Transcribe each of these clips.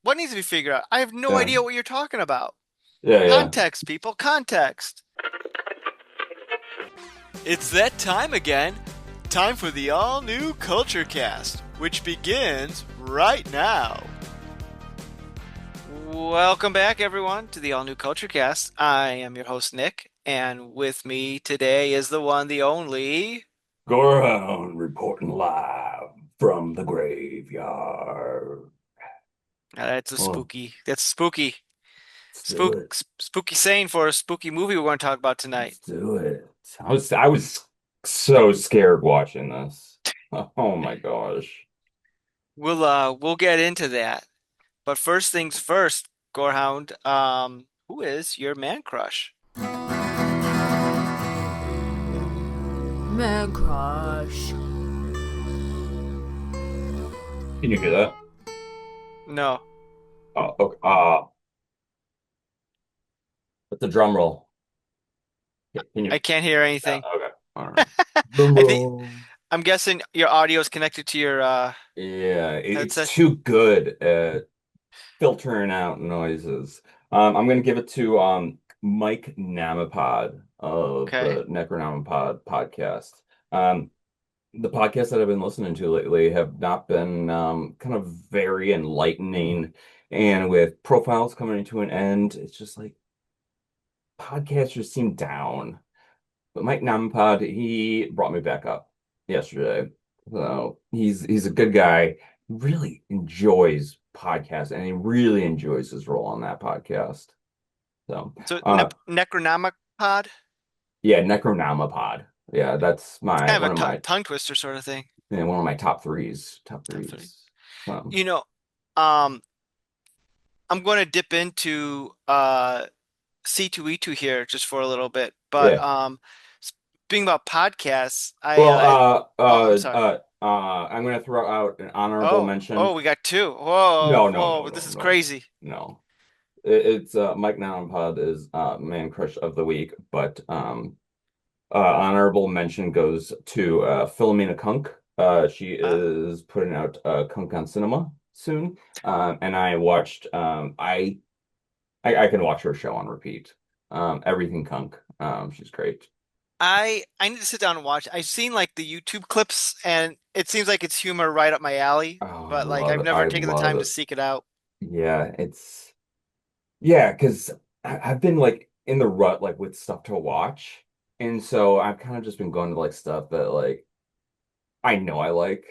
What needs to be figured out? I have no Yeah, idea what you're talking about. yeah, yeah. Context, people, context. It's that time again. Time for the all new Culture Cast, which begins right now. Welcome back, everyone, to the all new Culture Cast. I am your host, Nick, and with me today is the one, the only. Gorehound reporting live from the graveyard. That's a Oh, spooky. That's spooky. let's do it. Spooky saying for a spooky movie we're going to talk about tonight. Let's do it. I was so scared watching this. Oh my gosh. We'll get into that. But first things first, Gorehound, who is your man crush? Man crush. Can you hear that? No, Oh, okay. With the drum roll. Can I you? can't hear Yeah, anything. okay. All right. Drum I think roll. I'm guessing your audio is connected to your Yeah, it's headset. too good at filtering out noises. I'm gonna give it to Mike Namapod of Okay. the Necronomipod podcast. Um, the podcasts that I've been listening to lately have not been kind of very enlightening, and with profiles coming to an end, it's just like podcasters seem down. But Mike Namapod, he brought me back up yesterday. So he's a good guy. Really enjoys podcasts, and he really enjoys his role on that podcast. So, So uh, Necronomicon? yeah, Necronomipod. Yeah, that's It's my kind of a one of my tongue twister sort of thing. one of my top threes. Top Top three. threes. Um, You know, um, I'm going to dip into C2E2 here just for a little bit. But yeah. speaking about podcasts, Well, oh, I'm sorry. I'm gonna throw out an honorable Oh, mention. we got two. Whoa, No, no, no, whoa, no, this is no, crazy. no. It's Mike Namapod is man crush of the week, but honorable mention goes to Philomena Kunk. She Uh, is putting out Kunk on Cinema soon, and I watched. I can watch her show on repeat. Everything Kunk. She's great. I need to sit down and watch. I've seen like the YouTube clips, and it seems like it's humor right up my alley. Oh, I But like, love I've it. never I taken the love time to it. seek it out. Yeah, because I've been like in the rut like with stuff to watch, and so I've kind of just been going to like stuff that like I know I like.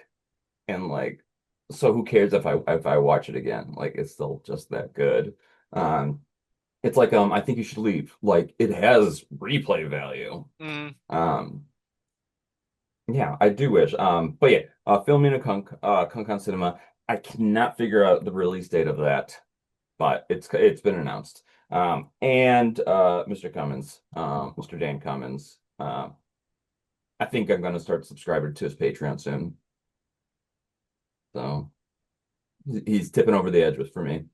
And like, so who cares if I watch it again? Like, it's still just that good. Um, it's like I think you should leave. Like, it has replay value. Mm, Um, yeah, I do wish. But yeah, filming a Kunk on Cinema. I cannot figure out the release date of that, but it's been announced. And Mr. Cummins, Mr. Dan Cummins. I think I'm gonna start subscribing to his Patreon soon. So he's tipping over the edge with for me.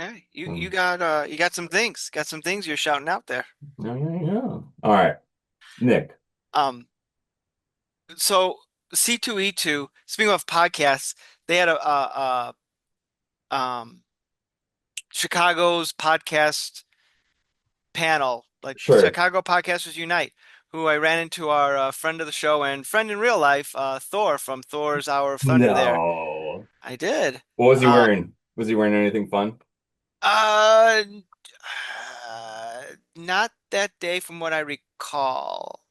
okay, Um, you got some things you're shouting out there. Yeah, yeah, yeah. All right, Nick. Um, so C2E2. Speaking of podcasts, they had a Chicago's podcast panel, like Sure. Chicago Podcasters Unite, who I ran into our friend of the show and friend in real life, Thor from Thor's Hour of Thunder there. No. I did. What was he Uh, wearing? Was he wearing anything fun? uh, not that day from what I recall,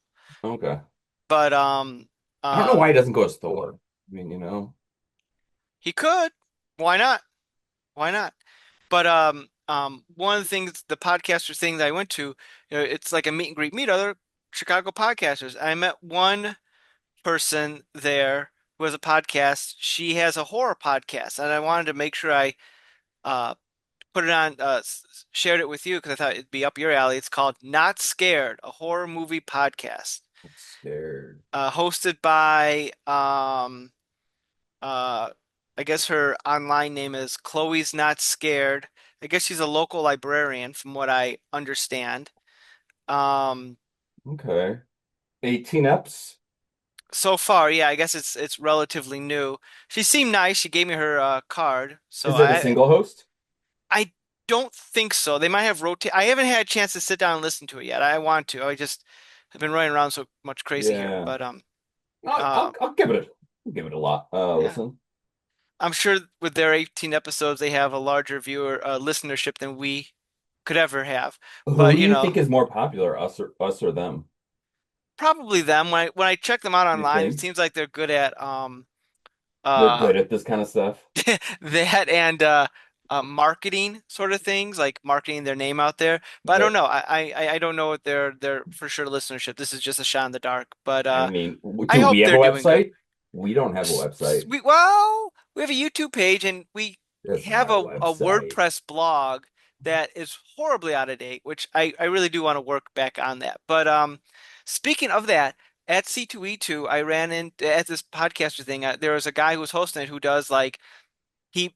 Okay. but I don't know why he um, doesn't go as Thor. I mean, you know. he could. Why not? Why not? But one of the things, the podcaster thing that I went to, it's like a meet and greet, meet other Chicago podcasters. I met one person there who has a podcast. She has a horror podcast, and I wanted to make sure I uh, put it on, shared it with you because I thought it'd be up your alley. It's called Not Scared, a horror movie podcast, I'm scared. hosted by uh, I guess her online name is Chloe's Not Scared. I guess she's a local librarian, from what I understand. Um, Okay. 18 eps? So far, yeah, I guess it's relatively new. She seemed nice. She gave me her card, so Is it a single host? I don't think so. They might have rotate. I haven't had a chance to sit down and listen to it yet. I want to. I just have been running around so much crazy here. Yeah. But I'll, uh, I'll, I'll give it I'll give it a lot. yeah, Listen. I'm sure with their 18 episodes, they have a larger viewer listenership than we could ever have. Who But do you think is more popular, us or them? probably them. When I check them out You online, it think seems like they're good at they're uh good at this kind of stuff? that and marketing sort of things, like marketing their name out there. But I don't They're, know. I don't know what their for sure listenership. This is just a shot in the dark. But I mean, I do we hope have a they're doing good. website? We don't have a website. We have a YouTube page and we It's have not a a website. WordPress blog that is horribly out of date, which I really do want to work back on that. But speaking of that, at C2E2, I ran in at this podcaster thing. There was a guy who was hosting it who does like he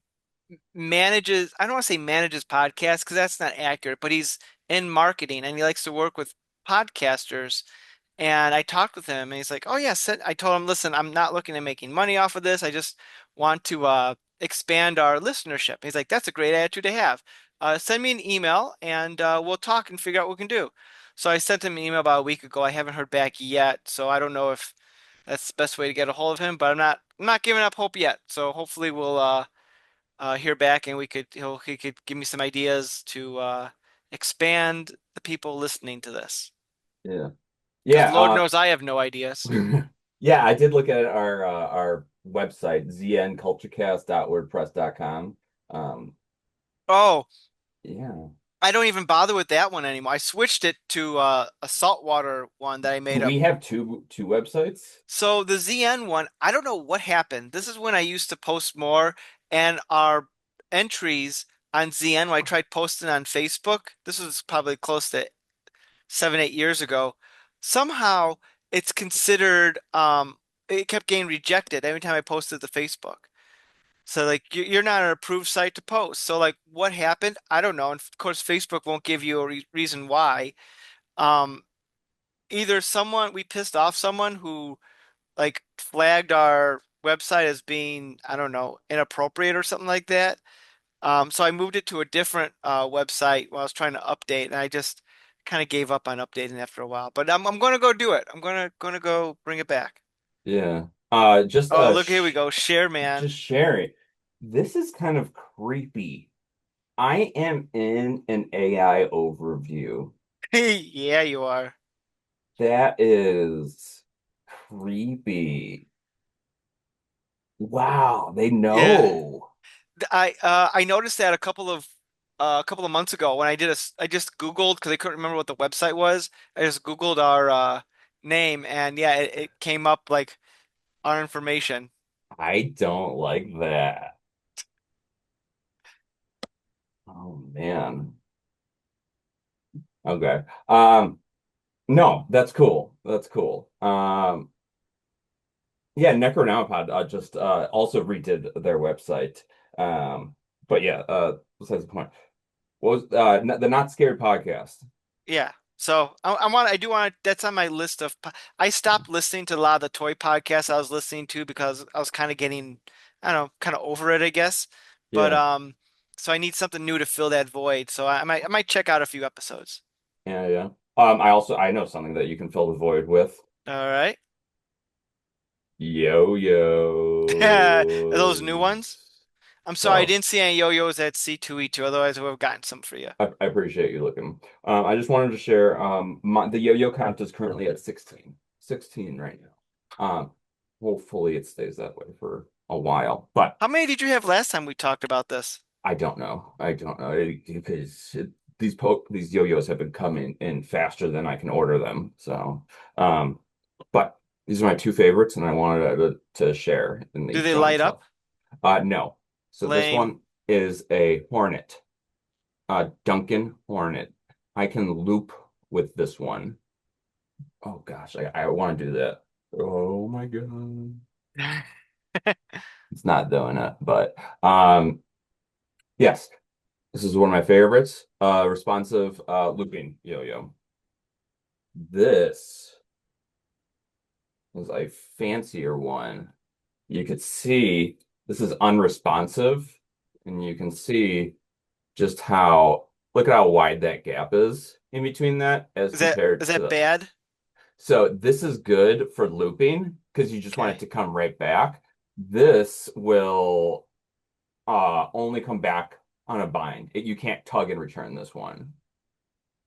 manages, I don't want to say manages podcasts because that's not accurate, but he's in marketing and he likes to work with podcasters. And I talked with him and he's like, "Oh yeah, I told him, listen, I'm not looking at making money off of this. I just want to expand our listenership." He's like, "That's a great attitude to have. Send me an email and we'll talk and figure out what we can do." So I sent him an email about a week ago. I haven't heard back yet, so I don't know if that's the best way to get a hold of him, but I'm not giving up hope yet. So hopefully we'll hear back and he could give me some ideas to expand the people listening to this. Yeah. Because Yeah, Lord knows I have no ideas. yeah, I did look at our website, znculturecast.wordpress.com. Oh, Yeah. I don't even bother with that one anymore. I switched it to a saltwater one that I Do made up. we have two websites? So the ZN one, I don't know what happened. This is when I used to post more, and our entries on ZN, when I tried posting on Facebook, this was probably close to 7, 8 years ago. Somehow it's considered it kept getting rejected every time I posted to Facebook. So like you're not an approved site to post. So like what happened? I don't know. And of course Facebook won't give you a reason why. Um Either someone we pissed off someone who like flagged our website as being, I don't know, inappropriate or something like that. So I moved it to a different website while I was trying to update, and I just kind of gave up on updating after a while. But I'm going to go do it. I'm going to go bring it back. Yeah. Just Oh, look, here we go. Share, man. just sharing. This is kind of creepy. I am in an AI overview. Yeah, you are. That is creepy. Wow, they Yeah. know. I noticed that a couple of months ago when I just Googled because I couldn't remember what the website was. I just Googled our name and yeah, it came up like our information. I don't like that. Oh man. Okay. No, that's cool. That's cool. Yeah, Necronomicon just also redid their website. But yeah, besides the point. What was the Not Scared podcast? Yeah. So I do want to, that's on my list of, I stopped listening to a lot of the toy podcasts I was listening to because I was kind of getting, I don't know, kind of over it, I guess. But Yeah, so I need something new to fill that void. So I might check out a few episodes. yeah, yeah. I know something that you can fill the void with. All right. Are those new ones? Yo-yos. I'm sorry, I Well, didn't see any yo-yos at C2E2, otherwise I would have gotten some for you. I appreciate you looking. I just wanted to share the yo-yo count is currently at 16. 16 right now. Hopefully it stays that way for a while, but How many did you have last time we talked about this? I don't know. I don't know because these yo-yos have been coming in faster than I can order them. So, um, but these are my two favorites, and I wanted to share, and they Do they don't. light up? So, no. So this Lame. one is a Hornet, Duncan Hornet. I can loop with this one. Oh gosh, I want to do that. Oh my God, it's not doing it, but yes. This is one of my favorites. Responsive looping yo-yo. This is a fancier one. You could see this is unresponsive, and you can see just how look at how wide that gap is in between that as Is compared that to bad? so this is good for looping because you just want it Okay. to come right back. This will only come back on a bind. You can't tug and return this one.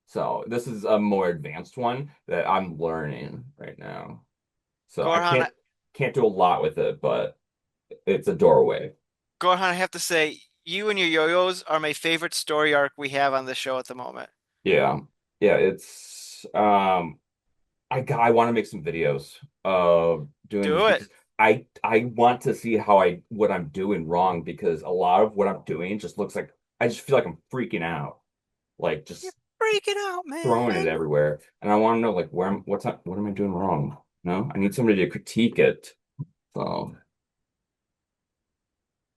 So this is a more advanced one that I'm learning right now. So I Gorehound, can't do a lot with it, but it's a doorway. Gorehound, I have to say, you and your yo-yos are my favorite story arc we have on the show at the moment. Yeah. Yeah, it's I want to make some videos of doing this Do it. because I want to see how I what I'm doing wrong because a lot of what I'm doing just looks like I just feel like I'm freaking out. Like You're just freaking out, throwing it man. everywhere. And I want to know like what am I doing wrong? No, I need somebody to critique it.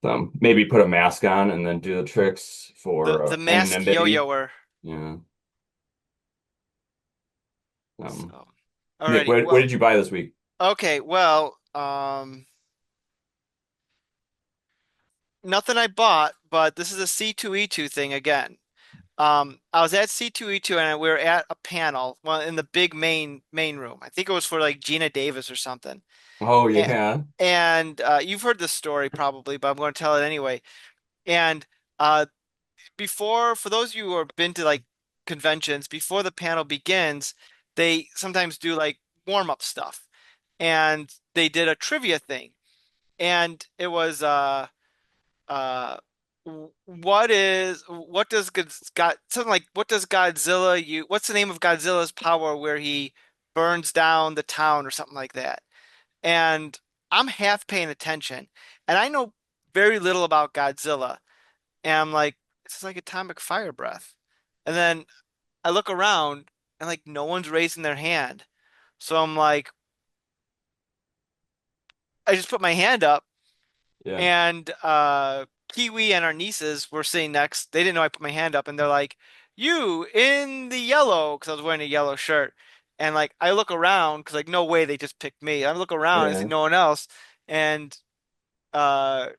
So, maybe put a mask on and then do the tricks The for masked anonymity. yo-yoer. Yeah. Um, So, Nick, alrighty. what Well, did you buy this week? okay. Well, nothing I bought, but this is a C2E2 thing again. I was at C2E2 and we were at a panel, well, in the big main room. I think it was for like Gina Davis or something. Oh And, yeah. and you've heard this story probably, but I'm going to tell it anyway. And uh, for those of you who have been to like conventions, before the panel begins, they sometimes do like warm up stuff. And they did a trivia thing. And it was uh what does God something like what does Godzilla you what's the name of Godzilla's power where he burns down the town or something like that. And I'm half paying attention and I know very little about Godzilla and I'm like this is like atomic fire breath. And then I look around and like no one's raising their hand. So I'm like I just put my hand up. Yeah. And Kiwi and our nieces were sitting next. They didn't know I put my hand up, and they're like, "You in the yellow?" Because I was wearing a yellow shirt. And like I look around, because like no way they just picked me. I look around and see Yeah. no one else. And uh,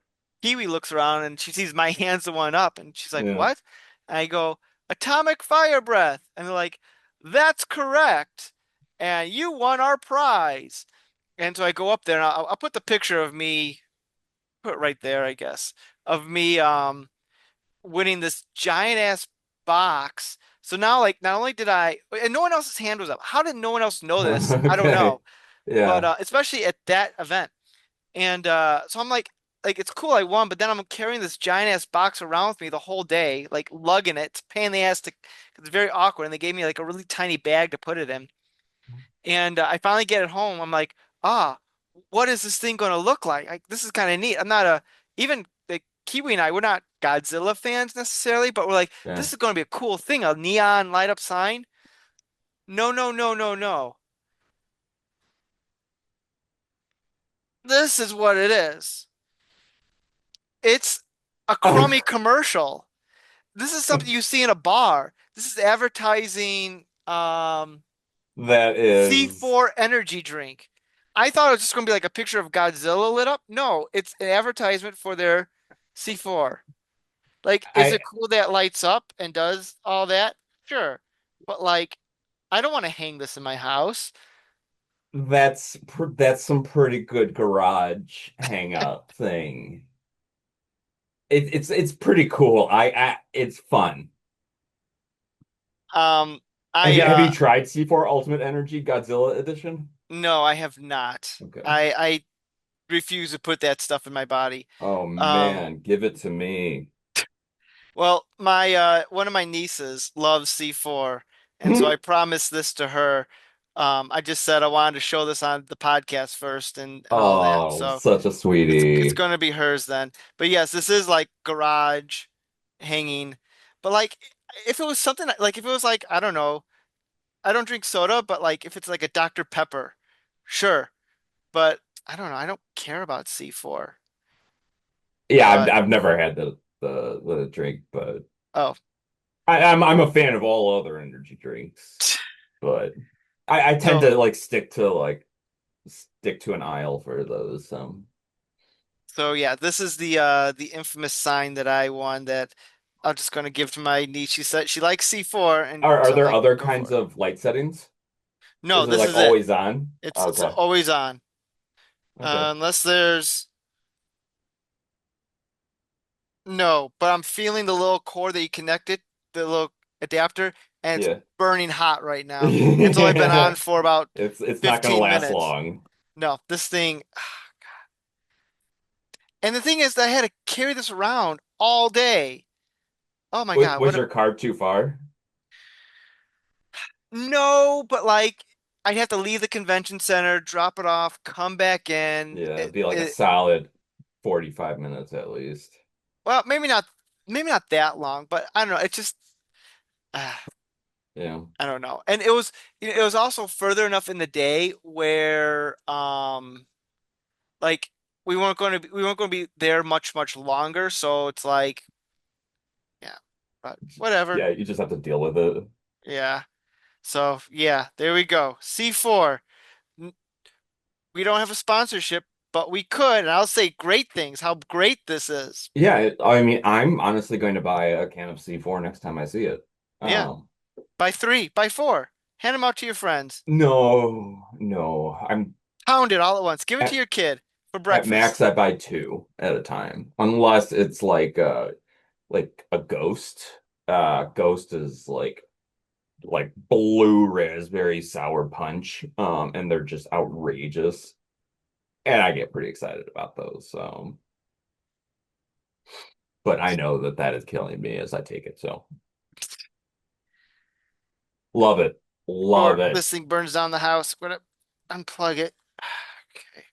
Kiwi looks around and she sees my hand's the one up, and she's like, Yeah. "What?" And I go, "Atomic fire breath." And they're like, "That's correct." And you won our prize. And so I go up there and I'll put the picture of me put right there, I guess, of me winning this giant ass box. So now like not only did I and no one else's hand was up. How did no one else know this? I don't Okay. know. But Yeah. especially at that event. And so I'm like it's cool I won, but then I'm carrying this giant ass box around with me the whole day, like lugging it. It's a pain in the ass to it's very awkward and they gave me like a really tiny bag to put it in. And I finally get it home. I'm like, ah, what is this thing going to look like? This is kind of neat. I'm not a, even like Kiwi and I, we're not Godzilla fans necessarily, but we're like, Yeah. this is going to be a cool thing, a neon light up sign. No, no, no, no, no. This is what it is. It's a Oh, crummy commercial. This is something you see in a bar. This is advertising that is C4 energy drink. I thought it was just going to be like a picture of Godzilla lit up. No, it's an advertisement for their C4. Like, is I it cool that it lights up and does all that? Sure. But like, I don't want to hang this in my house. that's some pretty good garage hang up thing. It's pretty cool. I it's fun. Um, Have I you tried C4 Ultimate Energy Godzilla Edition? no, I have not. Okay. I refuse to put that stuff in my body. Oh Um, man, give it to me. well, my one of my nieces loves C4, and so I promised this to her. I just said I wanted to show this on the podcast first and all that. Oh, So such a it's sweetie. going to be hers then. But yes, this is like garage hanging. But like if it was something like if it was like I don't know, I don't drink soda, but like if it's like a Dr. Pepper, sure. But I don't know, I don't care about C4. Yeah, But I've never had the drink, but oh, I'm a fan of all other energy drinks. But I tend so to like stick to like stick to an aisle for those. So yeah, this is the infamous sign that I won that I'm just gonna give to my niece. She said she likes C4, and Are so I'm there like, other go for kinds it. of light settings? No, Is it this like is it. always on? It's Okay. always on. Okay. Unless there's no, but I'm feeling the little cord that you connected, the little adapter, and it's Yeah. burning hot right now. It's only been on Yeah. for about It's not gonna 15 last minutes. long. No, this thing, and the thing is that I had to carry this around all day. Oh my God, Was what a your card too far? no, but like I'd have to leave the convention center, drop it off, come back in. Yeah, it'd be like a solid 45 minutes at least. Well, maybe not that long, but I don't know. It's just uh, Yeah. I don't know. And it was also further enough in the day where like we weren't going to be there much longer, so it's like yeah, but whatever. Yeah, you just have to deal with it. Yeah. So, yeah, there we go. C4. We don't have a sponsorship, but we could, and I'll say great things, how great this is. Yeah, I mean, I'm honestly going to buy a can of C4 next time I see it. Yeah. Um, By three, by four. Hand them out to your friends. no, no. I'm Pound it all at once. Give it to at, your kid for at max breakfast. I buy two at a time. Unless it's like a ghost. Ghost is like blue raspberry sour punch. And they're just outrageous. And I get pretty excited about those. But I know that that is killing me as I take it. So love it. Love Or it. this thing burns down the house. What? Unplug it. Okay.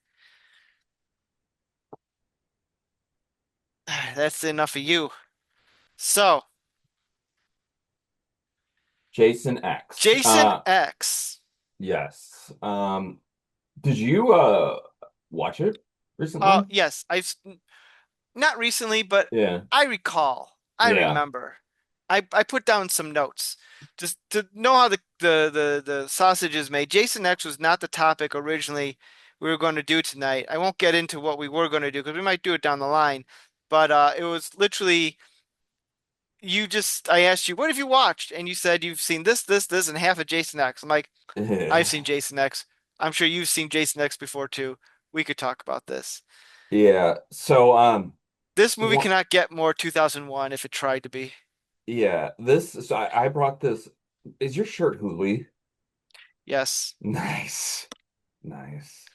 That's enough of you. So, Jason X. Jason X. Yes. Did you watch it recently? Yes, not recently, but Yeah. I recall. I Yeah. remember. I put down some notes just to know how the sausage is made. Jason X was not the topic originally we were going to do tonight. I won't get into what we were going to do because we might do it down the line. But it was literally I asked you, what have you watched? And you said you've seen this, and half of Jason X. I'm like, I've seen Jason X. I'm sure you've seen Jason X before too. We could talk about this. Yeah. So This movie one, cannot get more 2001 if it tried to be. yeah, this so I brought this. Is your shirt Hulu? Yes. Nice. Nice.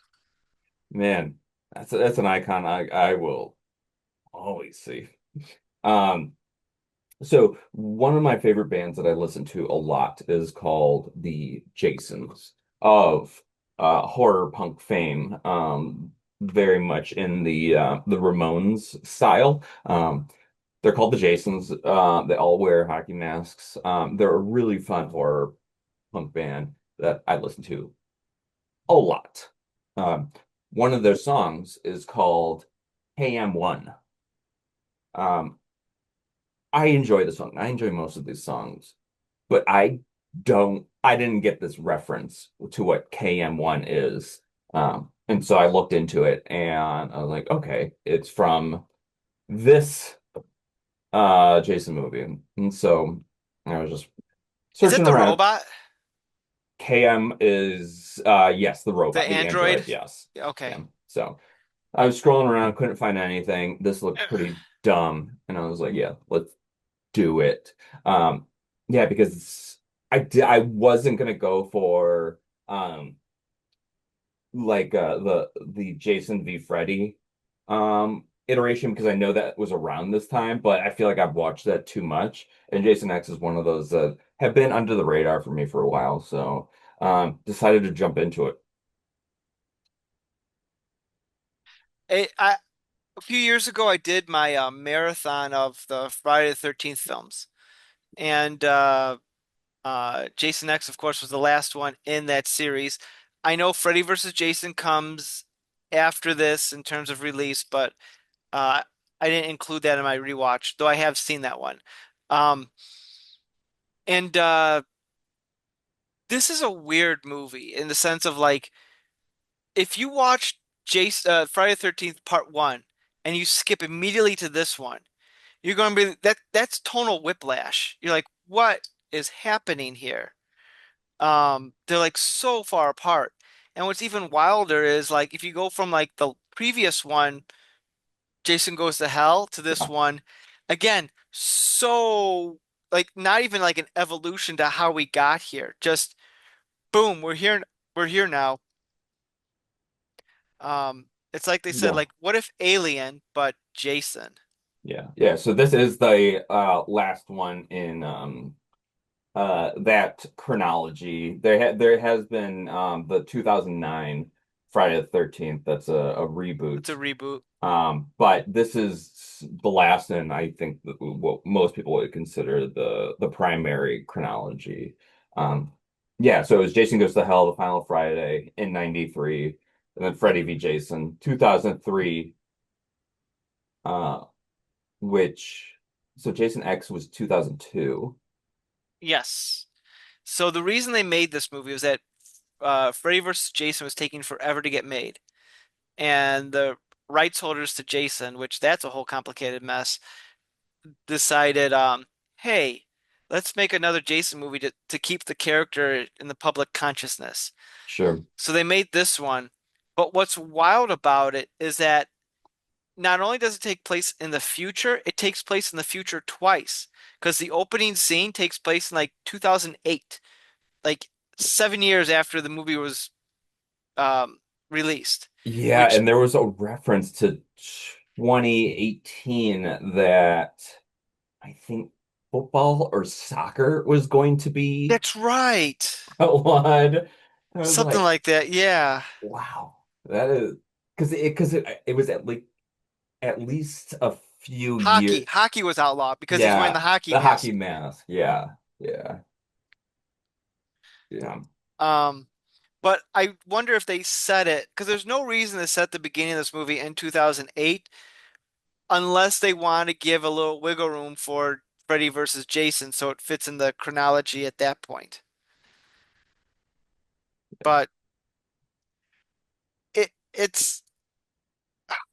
Man, that's an icon I will always see. Um So one of my favorite bands that I listen to a lot is called the Jasons of horror punk fame. Very much in the Ramones style. They're called the Jasons. They all wear hockey masks. They're a really fun horror punk band that I listen to a lot. Um, One of their songs is called KM1. Um, I enjoy the song. I enjoy most of these songs. But I didn't get this reference to what KM1 is. And so I looked into it and I was like, okay, it's from this Jason movie. And so I was just Is it searching the around. robot? KM is yes, the The robot, the android? android, yes. Okay. Yeah. So I was scrolling around, couldn't find anything. This looked pretty dumb. And I was like, yeah, let's do it. Um, yeah, because I wasn't gonna go for like the Jason v Freddy iteration because I know that was around this time, but I feel like I've watched that too much. And Jason X is one of those that have been under the radar for me for a while, so decided to jump into it. I a few years ago I did my marathon of the Friday the 13th films. And Jason X, of course, was the last one in that series. I know Freddy versus Jason comes after this in terms of release, but uh, I didn't include that in my rewatch, though I have seen that one. Um, and this is a weird movie in the sense of like if you watch Friday the 13th Part 1 and you skip immediately to this one, you're going to be that's tonal whiplash. You're like, what is happening here? They're like so far apart. And what's even wilder is like if you go from like the previous one, Jason Goes to Hell, to this Yeah. one, again, so like not even like an evolution to how we got here. Just boom, we're here now. It's like they said, Yeah. like, what if Alien, but Jason? Yeah. Yeah. So this is the last one in that chronology. There has been the 2009 Friday the 13th. That's a It's a reboot. reboot. But this is the last, and I think what most people would consider the primary chronology. Um, yeah, so it was Jason Goes to Hell, the final Friday in '93, and then Freddy Hmm. v. Jason, 2003, uh, which so Jason X was 2002. Yes. So the reason they made this movie was that Freddy vs. Jason was taking forever to get made, and the rights holders to Jason, which that's a whole complicated mess, decided, hey, let's make another Jason movie to keep the character in the public consciousness. Sure. So they made this one. But what's wild about it is that not only does it take place in the future, it takes place in the future twice. Because the opening scene takes place in like 2008, like 7 years after the movie was um, released, Yeah, which and there was a reference to 2018 that I think football or soccer was going to be that's right. outlawed. I was Something like, like that. Yeah. wow, that is because it was at least a few Hockey. years. Hockey was outlawed because he's wearing the Yeah, hockey the hockey mask. mask. Yeah, yeah, yeah. Um, but I wonder if they set it because there's no reason to set the beginning of this movie in 2008 unless they want to give a little wiggle room for Freddy versus Jason so it fits in the chronology at that point. But it's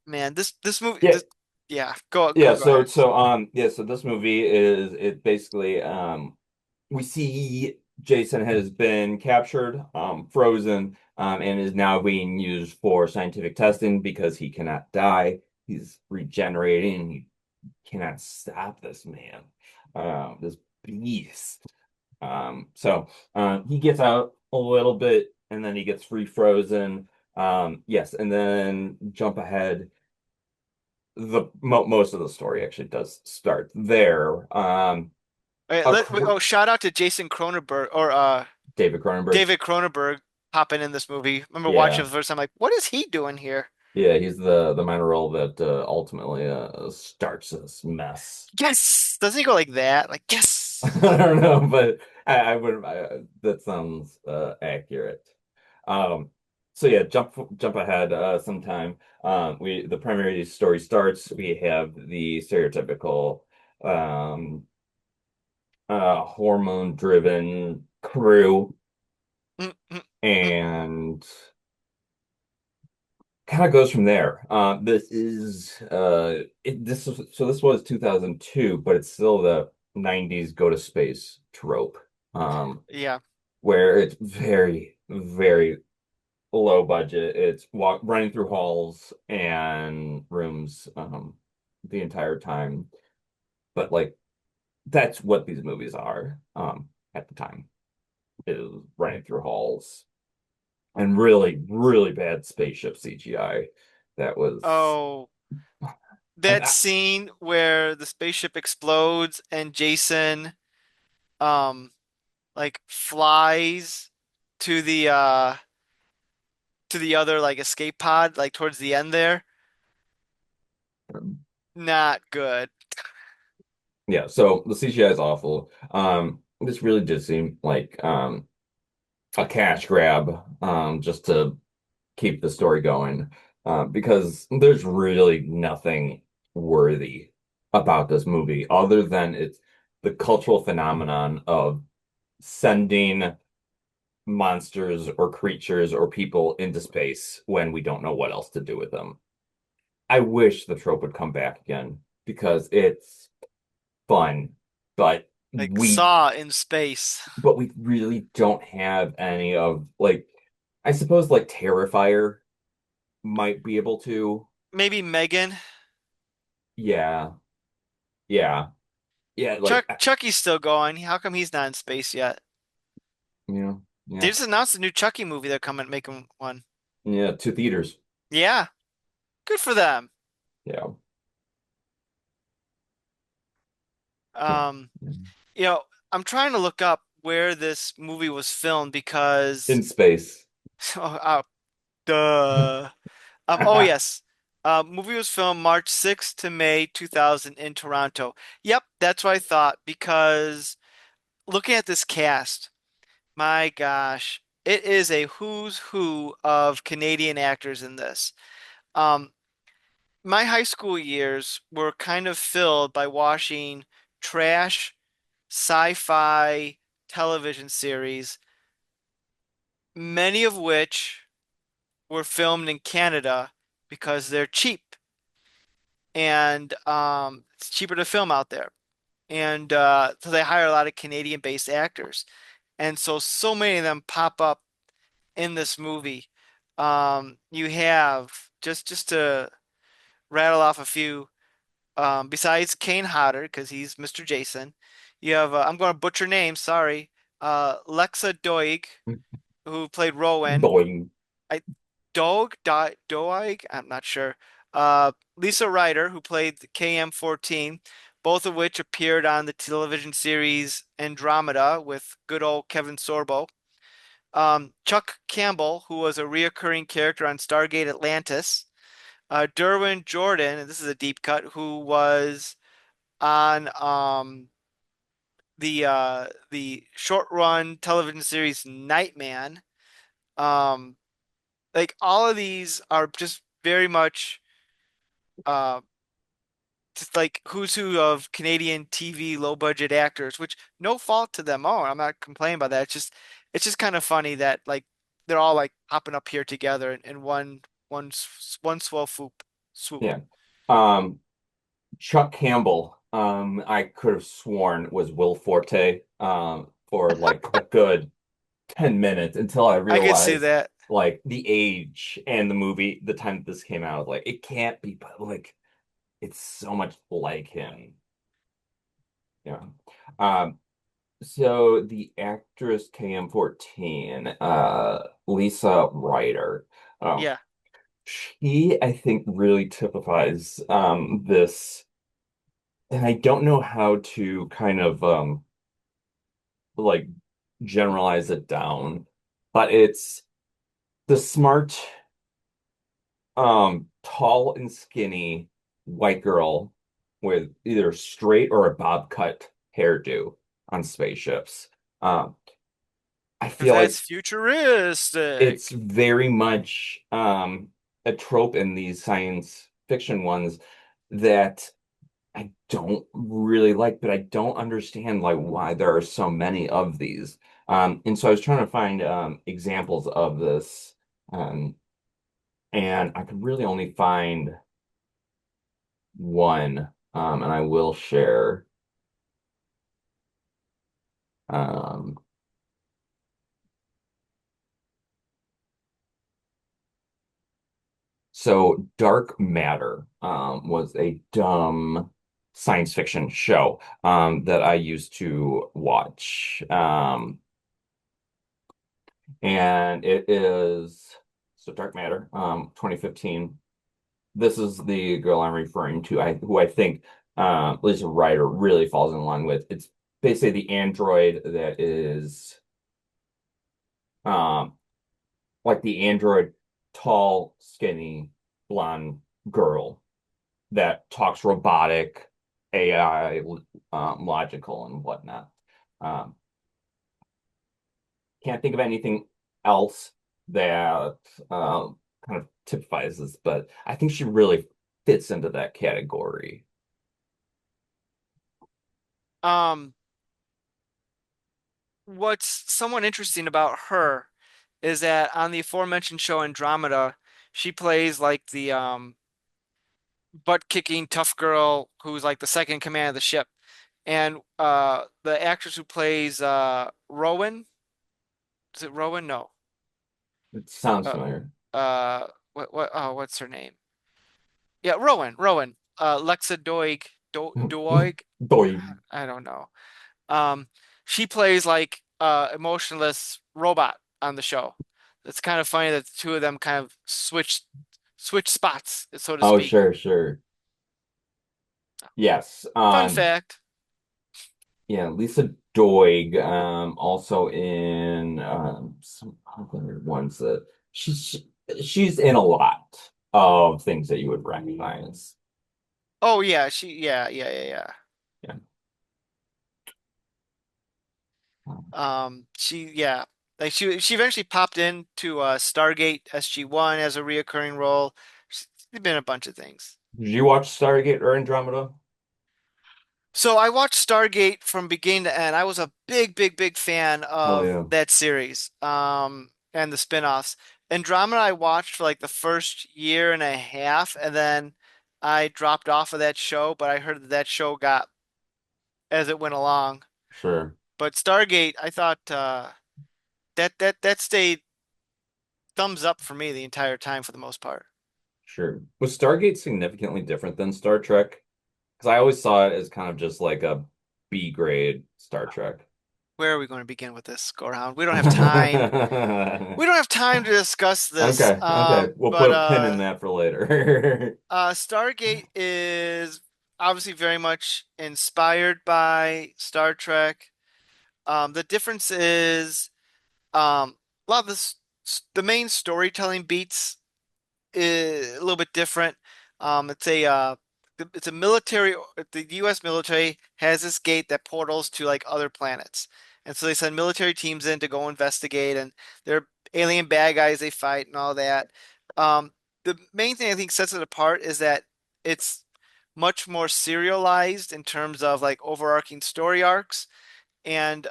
man, this movie Yeah, this yeah, go yeah. go go So ahead. so yeah. So this movie is it basically we see Jason has been captured, frozen, and is now being used for scientific testing because he cannot die. He's regenerating. He cannot stop this man, this beast. He gets out a little bit and then he gets refrozen. Yes, and then jump ahead. The mo Most of the story actually does start there. Wait, oh, shout out to Jason Cronenberg or David Cronenberg. David Cronenberg popping in this movie. I remember watching it Yeah. the first time like, what is he doing here? Yeah, he's the minor role that ultimately starts this mess. Yes. Doesn't he go like that? Like, I yes. don't know, but I would that sounds accurate. Um, so yeah, jump ahead sometime. We the primary story starts. We have the stereotypical um, hormone-driven crew, Mm, mm, mm. and kind of goes from there. This was 2002, but it's still the 90s go to space trope, Yeah. where it's very, very low budget. It's running through halls and rooms the entire time. But like that's what these movies are at the time is running through halls and really, really bad spaceship CGI. That was Oh, and that scene where the spaceship explodes and Jason um like flies to the other like escape pod like towards the end there. Not good. yeah, so the CGI is awful. This really did seem like a cash grab, just to keep the story going, because there's really nothing worthy about this movie other than it's the cultural phenomenon of sending monsters or creatures or people into space when we don't know what else to do with them. I wish the trope would come back again because it's fun, but Like we Saw in space. we really don't have any of like I suppose like Terrifier might be able to. Maybe Megan. Yeah. Yeah. Yeah, like Chucky's still going. How come he's not in space yet? They yeah. just announced a new Chucky movie. They're coming making one. Yeah, two theaters. Yeah, good for them. Yeah. Yeah. Um, you know, I'm trying to look up where this movie was filmed because In space. oh, duh. Oh yes. Movie was filmed March 6th to May 2000 in Toronto. Yep, that's what I thought because looking at this cast, my gosh, it is a who's who of Canadian actors in this. Um, my high school years were kind of filled by watching trash sci-fi television series, many of which were filmed in Canada because they're cheap and it's cheaper to film out there. And so they hire a lot of Canadian-based actors. And so many of them pop up in this movie. You have just to rattle off a few. Besides Kane Hodder, because he's Mr. Jason, you have I'm going to butcher names. Sorry, Lexa Doig, who played Rowan. Boing. I Doig. I'm not sure. Lisa Ryder, who played KM-14, both of which appeared on the television series Andromeda with good old Kevin Sorbo. Chuck Campbell, who was a reoccurring character on Stargate Atlantis. Derwin Jordan, and this is a deep cut, who was on the short run television series Nightman. Um, like all of these are just very much uh just like who's who of Canadian TV low budget actors, which no fault to them. Oh, I'm not complaining about that. It's just kind of funny that like they're all like popping up here together in one swell swoop. Yeah. Um, Chuck Campbell, I could have sworn was Will Forte, for like a good 10 minutes until I I could see realized that. like the age and the movie, the time that this came out, like it can't be, but like it's so much like him. Yeah. Um, so the actress KM-14, Lisa Ryder, um, Yeah. she I think really typifies this, and I don't know how to kind of like generalize it down, but it's the smart, tall and skinny white girl with either straight or a bob cut hairdo on spaceships. Um, I Because feel that's like it's futuristic. very much a trope in these science fiction ones that I don't really like, but I don't understand like why there are so many of these. And so I was trying to find examples of this, um, and I could really only find one, and I will share. Um, so Dark Matter was a dumb science fiction show that I used to watch. And it is so Dark Matter, 2015. This is the girl I'm referring to, who I think Lisa Ryder really falls in line with. It's basically the android that is um like the android, tall, skinny, blonde girl that talks robotic, AI, logical and whatnot. Um, can't think of anything else that kind of typifies this, but I think she really fits into that category. Um, what's somewhat interesting about her is that on the aforementioned show Andromeda, she plays like the butt-kicking tough girl who's like the second in command of the ship. And the actress who plays Rowan, is it Rowan? No. It sounds Uh familiar. what's her name? Yeah, Rowan. Lexa Doig, Doig. Boy. I don't know. Um, she plays like emotionless robot on the show. It's kind of funny that the two of them kind of switch spots, so to Oh, speak. sure, sure. Yes. Fun fact. Yeah, Lisa Doig, also in some other ones that she's she's in a lot of things that you would recognize. Oh yeah, yeah. Yeah. She yeah, like she eventually popped into Stargate SG-1 as a reoccurring role. She's been in a bunch of things. Did you watch Stargate or Andromeda? So I watched Stargate from beginning to end. I was a big fan Hell of yeah. that series, and the spin-offs. Andromeda I watched for like the first year and a half, and then I dropped off of that show, but I heard that that show got as it went along. Sure, But Stargate, I thought that stayed thumbs up for me the entire time for the most part. sure. Was Stargate significantly different than Star Trek? Because I always saw it as kind of just like a B grade Star Trek. Where are we going to begin with this, Gorehound? We don't have time. We don't have time to discuss this. Okay, okay. We'll But put a pin in that for later. Stargate is obviously very much inspired by Star Trek. The difference is a lot of this, the main storytelling beats is a little bit different. It's a military. The U.S. military has this gate that portals to like other planets, and so they send military teams in to go investigate, and they're alien bad guys they fight and all that. The main thing I think sets it apart is that it's much more serialized in terms of like overarching story arcs, and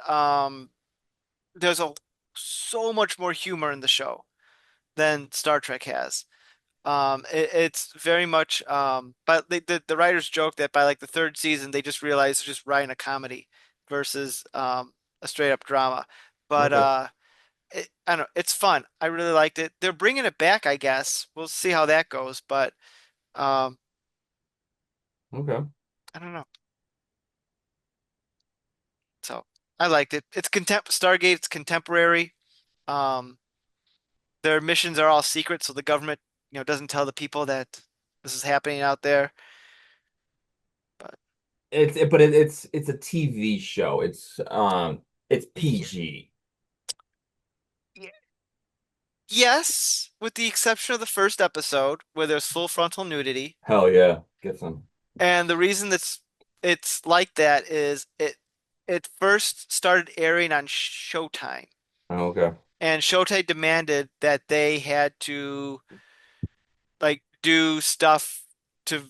there's a so much more humor in the show than Star Trek has. It's very much, but the writers joke that by like the third season, they just realized they're just writing a comedy versus a straight up drama. But Okay, I don't know, it's fun. I really liked it. They're bringing it back, I guess. We'll see how that goes. But um, okay. I don't know. So I liked it. It's Stargate. It's contemporary. Um, their missions are all secret, so the government, doesn't tell the people that this is happening out there. But But it's a TV show. It's yeah. PG. Yes, with the exception of the first episode where there's full frontal nudity. Hell yeah. Get some. And the reason it's like that is it first started airing on Showtime. Oh, okay. And Showtime demanded that they had to like do stuff to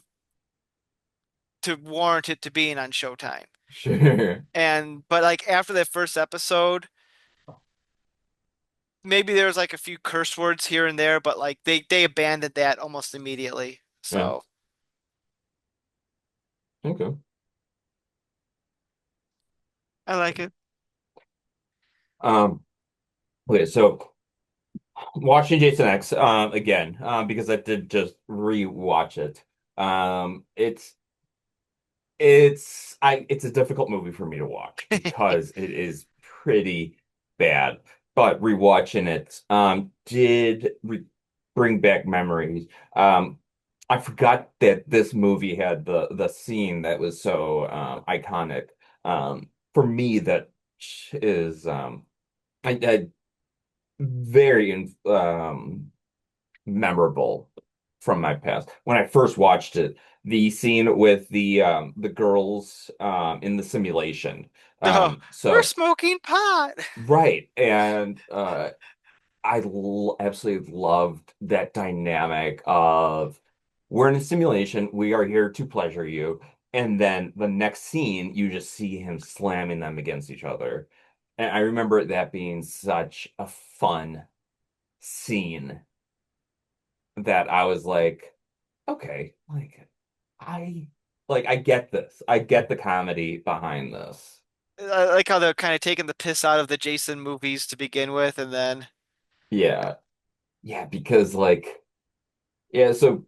warrant it to being on Showtime. Sure. And but like after that first episode, maybe there was like a few curse words here and there, but like they abandoned that almost immediately. Yeah. So Okay. I like it. Um, okay, so watching Jason X again, because I did just rewatch it. It's it's a difficult movie for me to watch because it is pretty bad. But rewatching it did re bring back memories. I forgot that this movie had the scene that was so iconic. For me, that is I very memorable from my past. When I first watched it, the scene with the girls in the simulation. Oh, we're So smoking pot. right, and I l absolutely loved that dynamic of we're in a simulation, we are here to pleasure you, and then the next scene you just see him slamming them against each other. And I remember that being such a fun scene that I was like, okay, I I get this. I get the comedy behind this. I like how they're kind of taking the piss out of the Jason movies to begin with, and then Yeah. Yeah, because yeah, so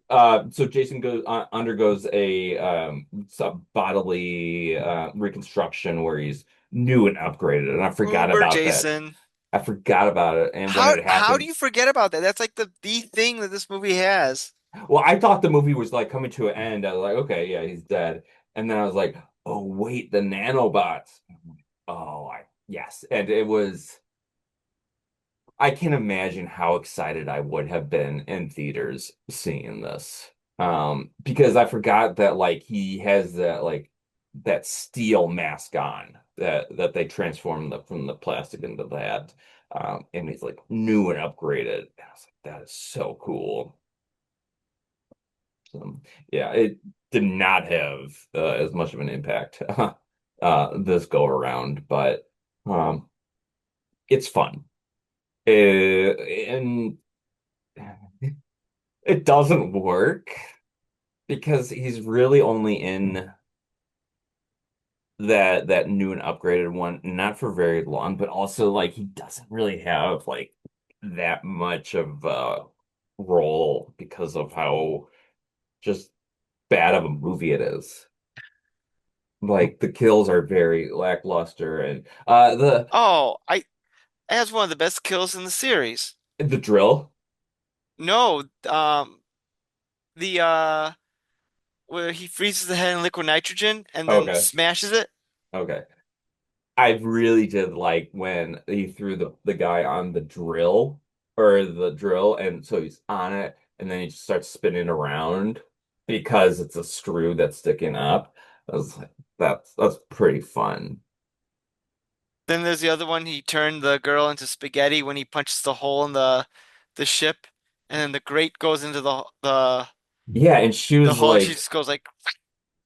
Jason goes undergoes a some bodily reconstruction where he's new and upgraded, and I forgot Uber about that. Jason. I forgot about it, and when it How do happened, you forget about that? That's like the thing that this movie has. well, I thought the movie was like coming to an end. I was like, okay, yeah, he's dead, and then I was like, oh wait, the nanobots. Oh, yes, and it was. I can imagine how excited I would have been in theaters seeing this. Because I forgot that he has that steel mask on that they transform from the plastic into that. And he's like new and upgraded. And I was like, that is so cool. So, yeah, it did not have as much of an impact this go around, but um, it's fun. And it doesn't work because he's really only in that new and upgraded one, not for very long, but also he doesn't really have that much of a role because of how just bad of a movie it is. Like the kills are very lackluster and Oh, I it has one of the best kills in the series. the drill. No, the where he freezes the head in liquid nitrogen and then Okay. smashes it. Okay. I really did like when he threw the guy on the drill or the drill, and so he's on it, and then he just starts spinning around because it's a screw that's sticking up. I was like, that's pretty fun. Then there's the other one. He turned the girl into spaghetti when he punches the hole in the ship, and then the grate goes into Yeah, and the hull, and she just goes like,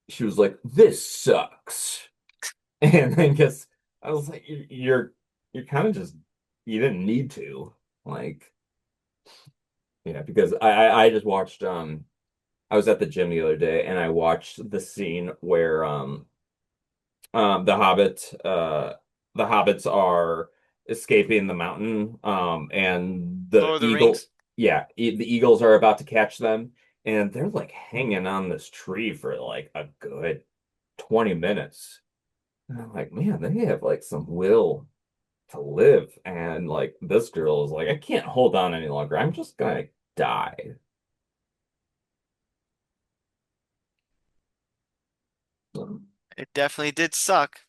she was like, this sucks. And then just I was like, you're kind of just you didn't need to. Like, yeah, because I just watched I was at the gym the other day and I watched the scene where the hobbits are escaping the mountain and Lord of the Rings. the eagles are about to catch them and they're like hanging on this tree for like a good 20 minutes. And I'm like, man, they have like some will to live. And like this girl is like, I can't hold on any longer. I'm just gonna die. It definitely did suck,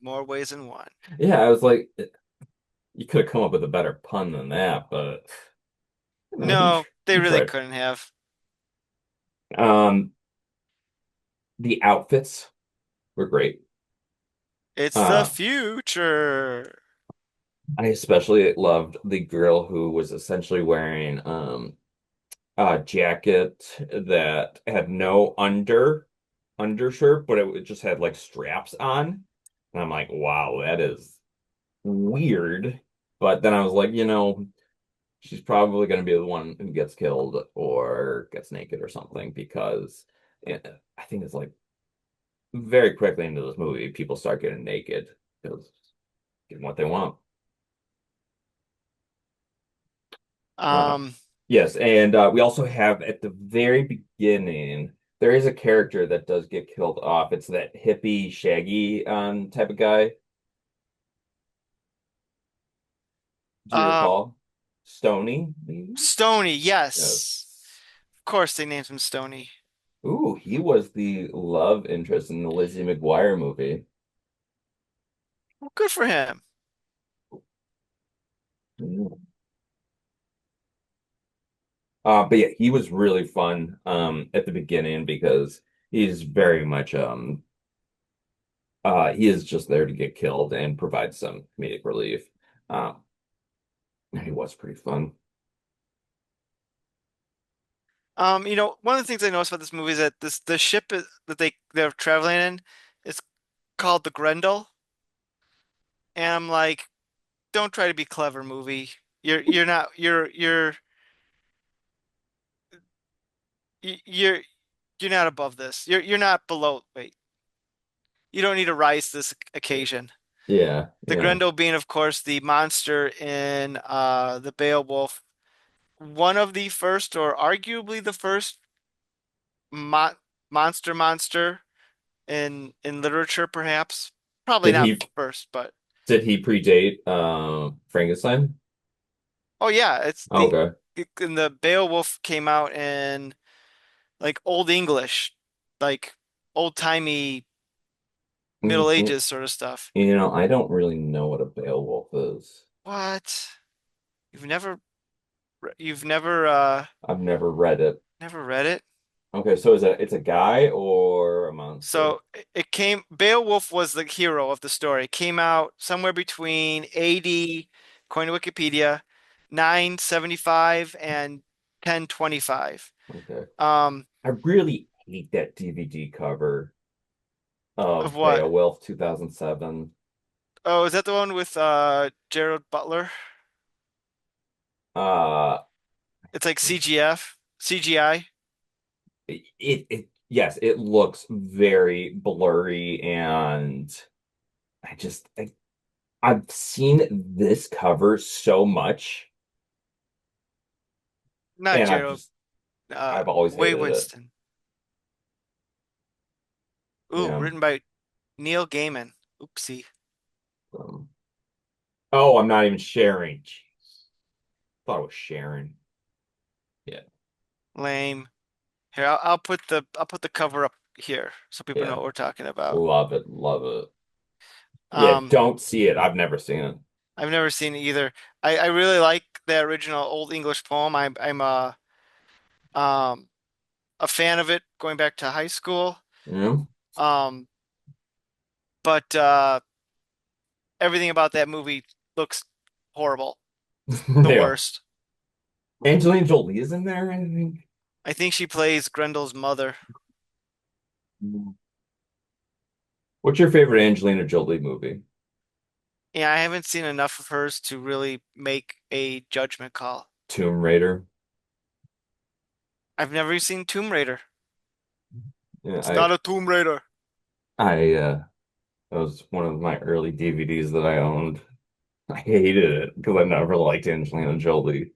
more ways than one. Yeah, I was like, you could have come up with a better pun than that, but No, they you really tried. couldn't have. Um, the outfits were great. It's the Uh, future. I especially loved the girl who was essentially wearing a jacket that had no undershirt, but it just had like straps on. And I'm like, wow, that is weird. But then I was like, she's probably going to be the one who gets killed or gets naked or something because I think it's like very quickly into this movie, people start getting naked because getting what they want. Uh, Um, yes, and we also have at the very beginning, there is a character that does get killed off. It's that hippie, shaggy type of guy. Do you uh, recall? Stony, maybe? Stony, yes. Yes. Of course they named him Stony. Ooh, he was the love interest in the Lizzie McGuire movie. Well, good for him. But yeah, he was really fun at the beginning because he's very much he is just there to get killed and provide some comedic relief. Um, he was pretty fun. One of the things I noticed about this movie is that the ship that they're traveling in is called the Grendel, and I'm like, don't try to be clever, movie. You're not you're you're not above this. You're not below. Wait, you don't need to rise to this occasion. Yeah, The yeah. Grendel being, of course, the monster in the Beowulf, one of the first, or arguably the first mo monster in literature, perhaps. Probably Did not he first, but did he predate Frankenstein? oh yeah, it's Okay. in the Beowulf came out in like Old English, like old-timey Middle Mm, Ages sort of stuff. I don't really know what a Beowulf is. What? You've never you've never I've never read it. never read it? Okay, so it's a guy or a monster? So it came, Beowulf was the hero of the story. It came out somewhere between AD, according to Wikipedia, 975 and 1025. Okay. Um, I really hate that DVD cover of of what? Beowulf 2007. Oh, is that the one with Gerald Butler? Uh, It's like CGF, CGI. yes, it looks very blurry and I've seen this cover so much Not and Gerald, I've always Way hated it. Winston. Ooh, Yeah. written by Neil Gaiman. Oopsie. Um, oh, I'm not even sharing. Jeez, thought it was sharing. Yeah. Lame. Here, I'll put the cover up here so people know Yeah. what we're talking about. Love it. Love it. Yeah, Um, don't see it. I've never seen it. I've never seen it either. I really like the original Old English poem. I'm um a fan of it going back to high school. Yeah. Um, but everything about that movie looks horrible. The Yeah. worst. Angelina Jolie is in there, I think. I think she plays Grendel's mother. What's your favorite Angelina Jolie movie? Yeah, I haven't seen enough of hers to really make a judgment call. Tomb Raider. I've never seen Tomb Raider. Yeah, It's not a Tomb Raider. I that was one of my early DVDs that I owned. I hated it because I never liked Angelina Jolie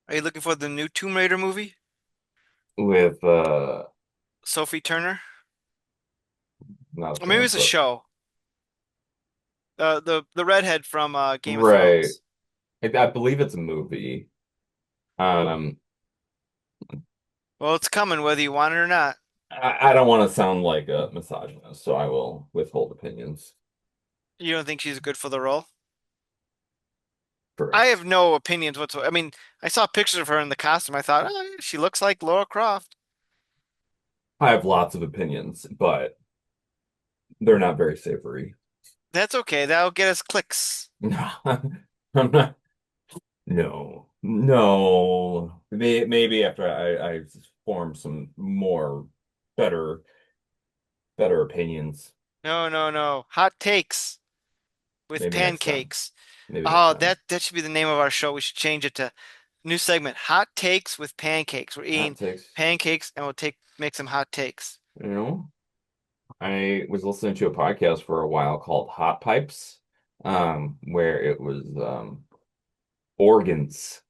Are you looking for the new Tomb Raider movie? with Sophie Turner? not a Or maybe fan, it's a but show. The redhead from Game of right. Thrones. I believe it's a movie. Um, Well, it's coming whether you want it or not. I don't want to sound like a misogynist, so I will withhold opinions. You don't think she's good for the role? I Correct. have no opinions whatsoever. I mean, I saw pictures of her in the costume. I thought, oh, yeah, she looks like Laura Croft. I have lots of opinions, but they're not very savory. That's okay. That'll get us clicks. No, I'm not. No, no. Maybe after I form some more better better opinions, No, no, no. Hot takes with maybe next time. pancakes. Maybe next Oh, time. that should be the name of our show. We should change it to new segment. Hot takes with pancakes. We're Hot eating takes. pancakes and we'll make some hot takes. You know, I was listening to a podcast for a while called Hot Pipes, where it was organs,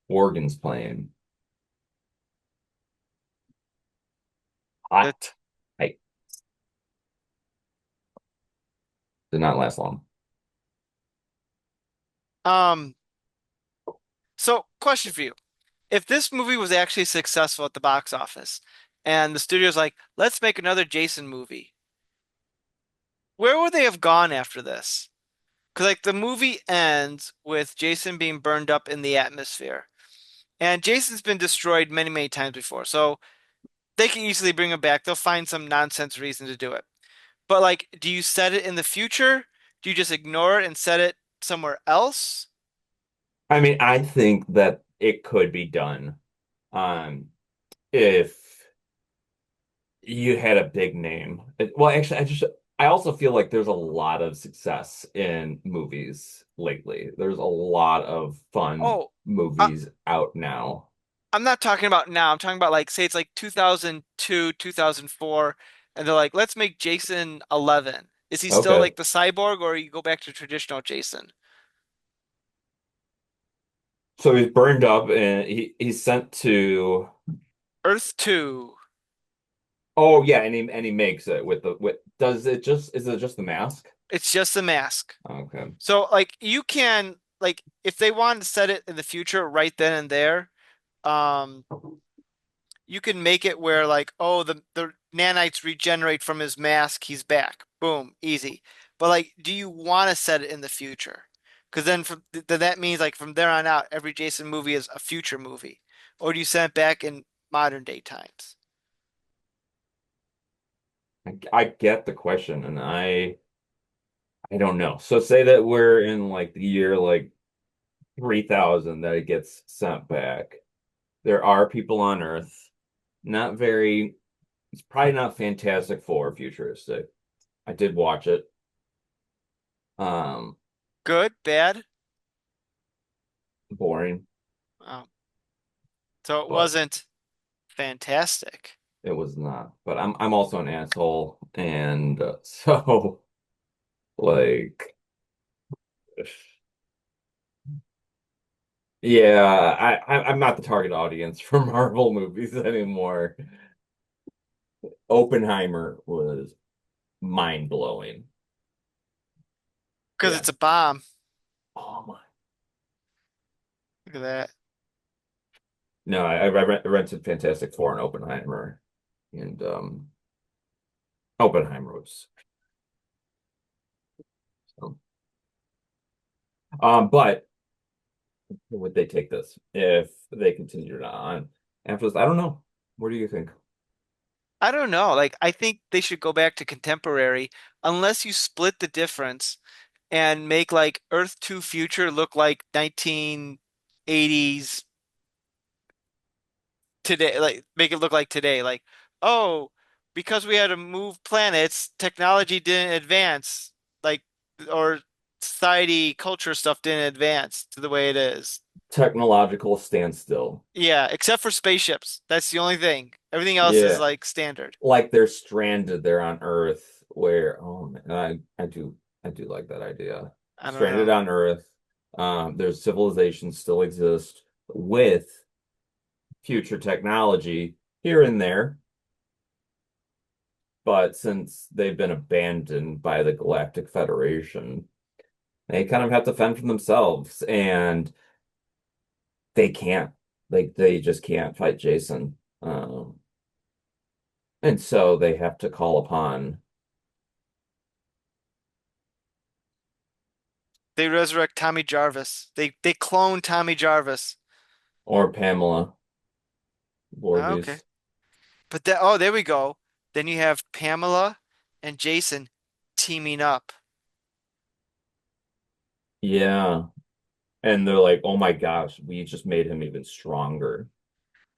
organs playing. Hot That pipe did not last long. um so question for you. If this movie was actually successful at the box office and the studio's like, let's make another Jason movie, where would they have gone after this? Because like the movie ends with Jason being burned up in the atmosphere. And Jason's been destroyed many, many times before. So they can easily bring him back. They'll find some nonsense reason to do it. But like, do you set it in the future? Do you just ignore it and set it somewhere else? I mean, I think that it could be done. Um, if you had a big name. Well, actually, I also feel like there's a lot of success in movies lately. There's a lot of fun Oh, I, movies out now. I'm not talking about now. I'm talking about like say it's like 2002, 2004, and they're like, let's make Jason 11. Is he still Okay. like the cyborg, or you go back to traditional Jason? So he's burned up and he's sent to Earth 2. oh yeah, and he makes it with the with does it just is it just the mask? It's just a mask. Okay. So like you can like if they wanted to set it in the future right then and there, um, you can make it where like, oh, the nanites regenerate from his mask, he's back. Boom, easy. But like, do you want to set it in the future? Because then that means like from there on out, every Jason movie is a future movie. Or do you set it back in modern day times? I get the question and I don't know. So say that we're in like the year like 3000 that it gets sent back. There are people on Earth, not very, it's probably not Fantastic Four futuristic. I did watch it. Um, Good, bad? Boring, Um, so it but wasn't fantastic. it was not. But I'm also an asshole, and so like yeah, I'm not the target audience for Marvel movies anymore. Oppenheimer was mind blowing. Because Yeah. it's a bomb. Oh my. Look at that. No, I rented Fantastic Four and Oppenheimer, and Oppenheimer was. So, but would they take this if they continued on after this? I don't know. What do you think? I don't know. Like, I think they should go back to contemporary unless you split the difference and make like Earth 2 Future look like 1980s today, like make it look like today. Like, oh, because we had to move planets, technology didn't advance, like, or society, culture stuff didn't advance to the way it is. Technological standstill. Yeah, except for spaceships. That's the only thing. Everything else is Yeah, like standard. like they're stranded there on Earth where oh man, I do like that idea. I don't Stranded know. on Earth. There's civilizations still exist with future technology here and there, but since they've been abandoned by the Galactic Federation, they kind of have to fend for themselves and they can't like they just can't fight Jason. And so they have to call upon They resurrect Tommy Jarvis. They clone Tommy Jarvis. or Pamela Oh, okay. Voorhees. But that oh, there we go. Then you have Pamela and Jason teaming up. Yeah. And they're like, oh my gosh, we just made him even stronger.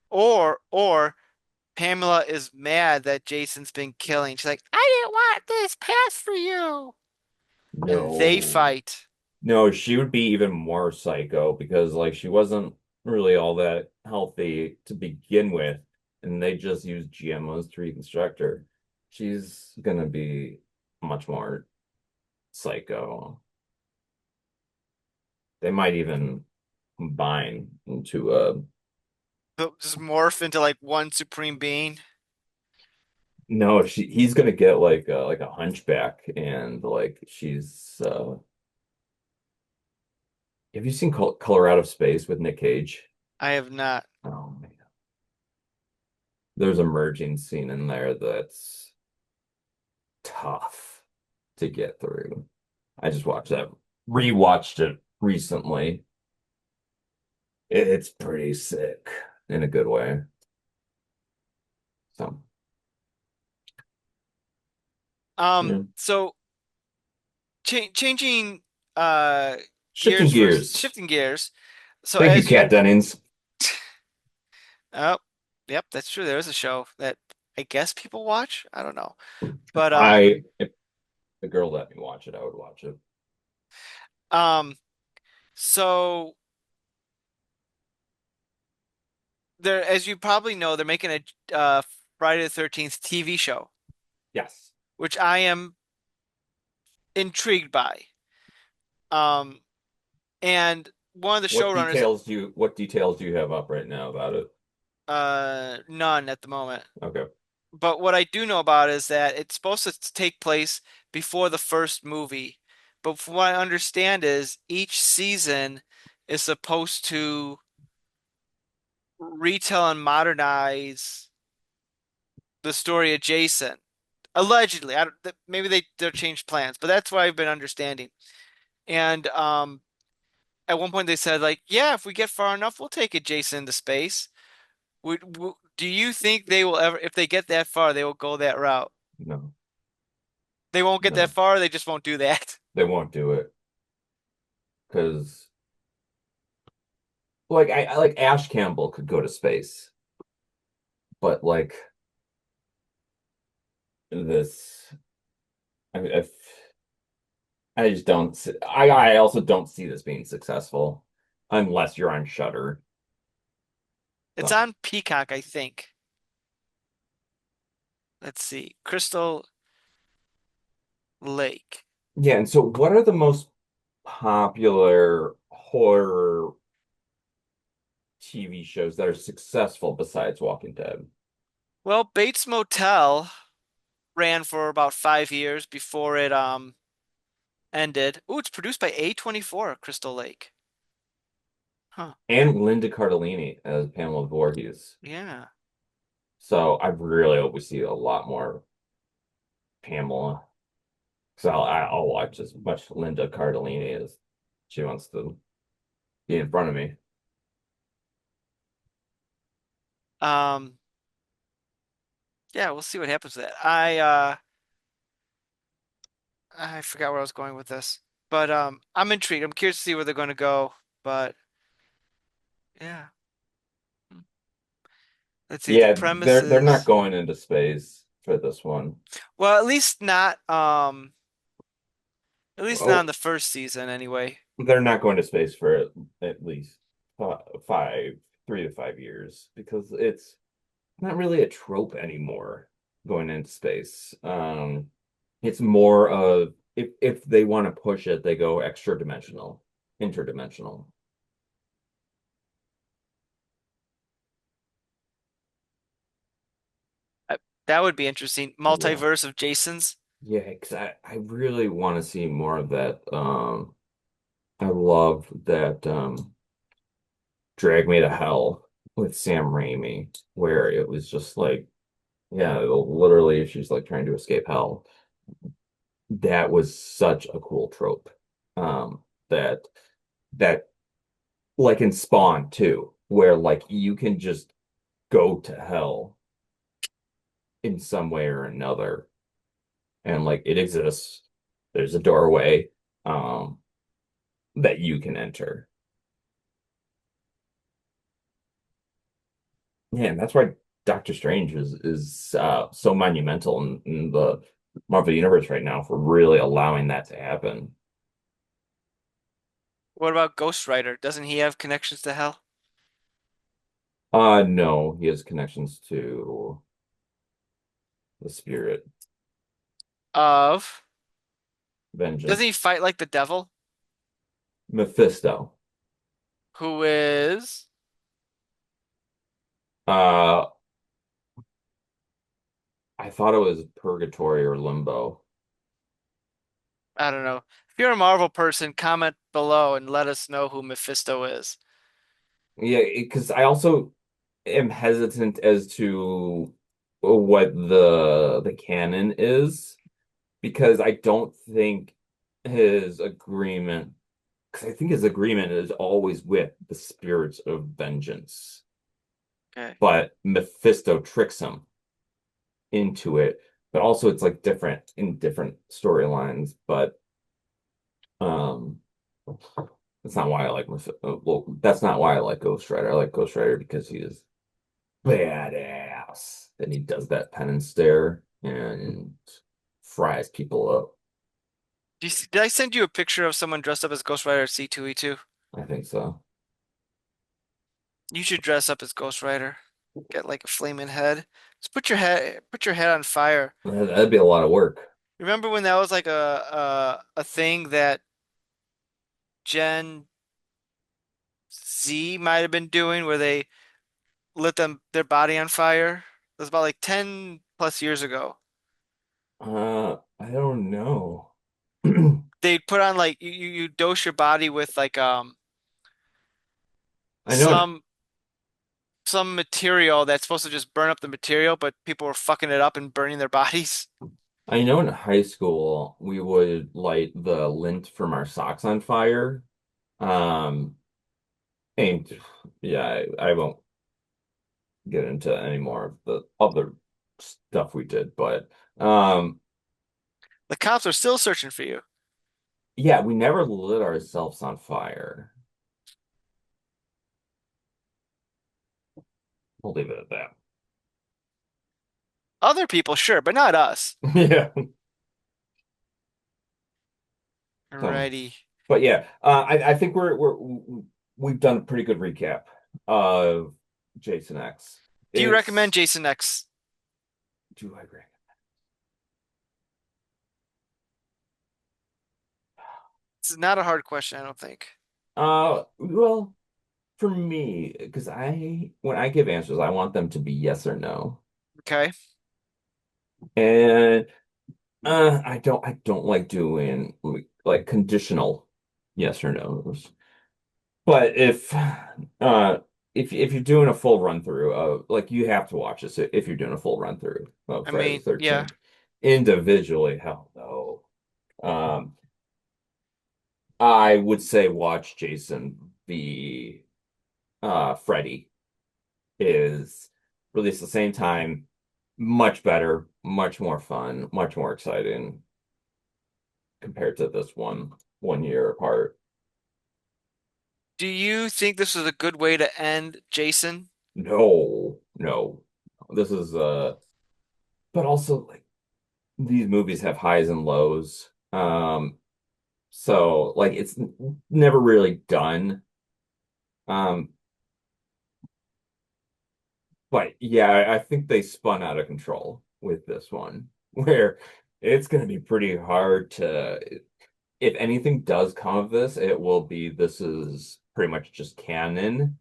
Or Pamela is mad that Jason's been killing. She's like, I didn't want this pass for you. And they No. fight. No, she would be even more psycho because like she wasn't really all that healthy to begin with, and they just used GMOs to reconstruct her. She's gonna be much more psycho. They might even combine into a They'll just morph into like one supreme being. no, he's gonna get like a hunchback and like she's have you seen Color Out of Space with Nick Cage? I have not. Oh man. There's a merging scene in there that's tough to get through. I just watched that, rewatched it recently. It's pretty sick in a good way. So, yeah. So changing uh Shifting gears for gears. shifting gears. So Thank you, as you Kat Dennings. oh, yep, that's true. There is a show that I guess people watch. I don't know. But I a girl let me watch it, I would watch it. Um, so there, as you probably know, they're making a Friday the 13th TV show, Yes. which I am intrigued by. Um, and one of the showrunners, What details do you have up right now about it? none at the moment. Okay. But what I do know about is that it's supposed to take place before the first movie. But from what I understand is each season is supposed to retell and modernize the story of Jason. Allegedly, I don't, maybe they'll change plans, but that's what I've been understanding. And at one point they said like, yeah, if we get far enough, we'll take a Jason into space. Do you think they will ever, if they get that far, they will go that route? No, They won't get that no, far. They just won't do that. they won't do it because, like, I like Ash Campbell could go to space, but like this, I, I just don't. I also don't see this being successful unless you're on Shutter. It's So on Peacock, I think. Let's see. Crystal Lake. yeah, and so what are the most popular horror TV shows that are successful besides Walking Dead? Well, Bates Motel ran for about 5 years before it ended. Ooh, it's produced by A24, Crystal Lake. Huh. And Linda Cardellini as Pamela Voorhees. Yeah. So I really hope we see a lot more Pamela. So I'll watch as much Linda Cardellini as she wants to be in front of me. Um, yeah, we'll see what happens with that. I forgot where I was going with this. But I'm intrigued. I'm curious to see where they're going to go. But yeah. Hmm. Let's see. The Yeah, they're not premises. going into space for this one. Well, at least not in Oh, the first season anyway. they're not going to space for at least 3 to 5 years because it's not really a trope anymore going into space. It's more of if they want to push it, they go extra dimensional, interdimensional. I, that would be interesting. Yeah. Multiverse of Jasons. Yeah, because I really want to see more of that. I love that Drag Me to Hell with Sam Raimi, where it was just like, yeah, literally she's like trying to escape hell. That was such a cool trope. That that like in Spawn too, where like you can just go to hell in some way or another, and like it exists. There's a doorway that you can enter. Yeah, and that's why Doctor Strange is so monumental in the Marvel Universe right now for really allowing that to happen. What about Ghost Rider? Doesn't he have connections to hell? No, he has connections to the spirit, Of doesn't he vengeance, fight like the devil? Mephisto. Who is Uh, I thought it was Purgatory or Limbo. I don't know. If you're a Marvel person, comment below and let us know who Mephisto is. Yeah, because I also am hesitant as to what the canon is because I don't think his agreement, because I think his agreement is always with the spirits of vengeance, Okay. but Mephisto tricks him into it. But also, it's like different in different storylines. But um, that's not why I like Mephisto. Well, that's not why I like Ghost Rider. I like Ghost Rider because he is badass. Then he does that penance stare and fries people up. Did I send you a picture of someone dressed up as Ghost Rider at C2E2? I think so. You should dress up as Ghost Rider. Get like a flaming head. Just put your head on fire. That'd be a lot of work. Remember when that was like a thing that Gen Z might have been doing where they lit their body on fire? It was about like 10 plus years ago. I don't know. They'd put on like you dose your body with like I know some material that's supposed to just burn up the material, but people were fucking it up and burning their bodies. I know in high school we would light the lint from our socks on fire. Um, and yeah, I won't get into any more of the other stuff we did, but um, The cops are still searching for you. yeah, we never lit ourselves on fire. We'll leave it at that. Other people, sure, but not us. Yeah. So, Alrighty. but yeah, I think we've done a pretty good recap of Jason X. Do you recommend It's Jason X? do I agree? It's not a hard question, I don't think. Well, for me, because when I give answers, I want them to be yes or no, Okay. and I don't like doing like conditional yes or no's. But if you're doing a full run through of like you have to watch this if you're doing a full run through of I Friday the mean, yeah. 13th. Individually, hell no. Um, I would say watch Jason the Freddy is released at the same time, much better, much more fun, much more exciting compared to this one year apart. Do you think this is a good way to end Jason? No, no. This is but also like these movies have highs and lows. So like it's never really done. Um, but yeah, I think they spun out of control with this one, where it's going to be pretty hard to, if anything does come of this, it will be this is pretty much just canon,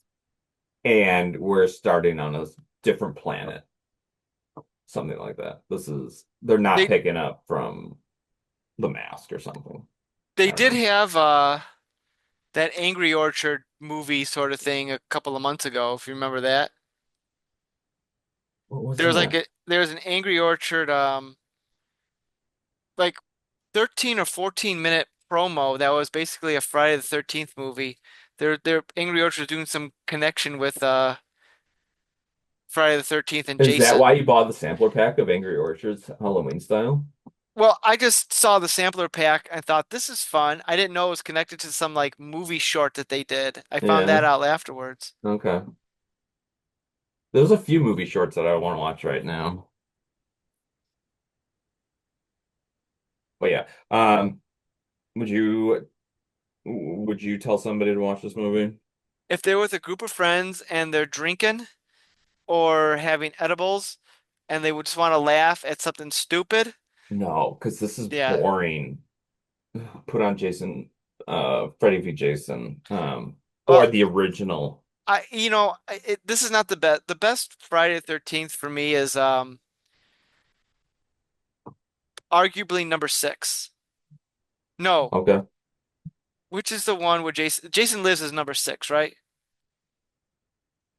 and we're starting on a different planet, something like that. They're not They picking up from The Mask or something. they I don't did know. have that Angry Orchard movie sort of thing a couple of months ago, if you remember that. What was There was that? there was an Angry Orchard like 13 or 14-minute promo that was basically a Friday the 13th movie. Their Angry Orchard was doing some connection with Friday the 13th and Is that Jason. why you bought the sampler pack of Angry Orchards Halloween style? Well, I just saw the sampler pack and thought this is fun. I didn't know it was connected to some like movie short that they did. I found that Yeah. out afterwards. Okay. There's a few movie shorts that I want to watch right now. But yeah. Would you would you tell somebody to watch this movie? If they're with a group of friends and they're drinking or having edibles and they would just want to laugh at something stupid, No, because this is yeah. boring. Put on Freddy v. Jason, or Well, the original. this is not the best. The best Friday the 13th for me is arguably number six. No, Okay. which is the one where Jason Lives is number six, right?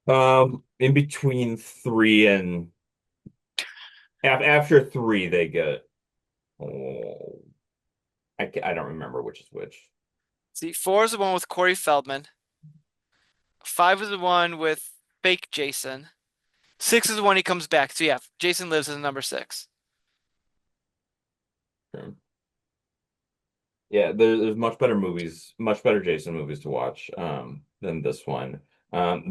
In between three and after three, they get. Oh, I don't remember which is which. See, four is the one with Corey Feldman. Five is the one with fake Jason. Six is the one he comes back. So yeah, Jason Lives is number six. Okay. Yeah, there's much better movies, much better Jason movies to watch than this one.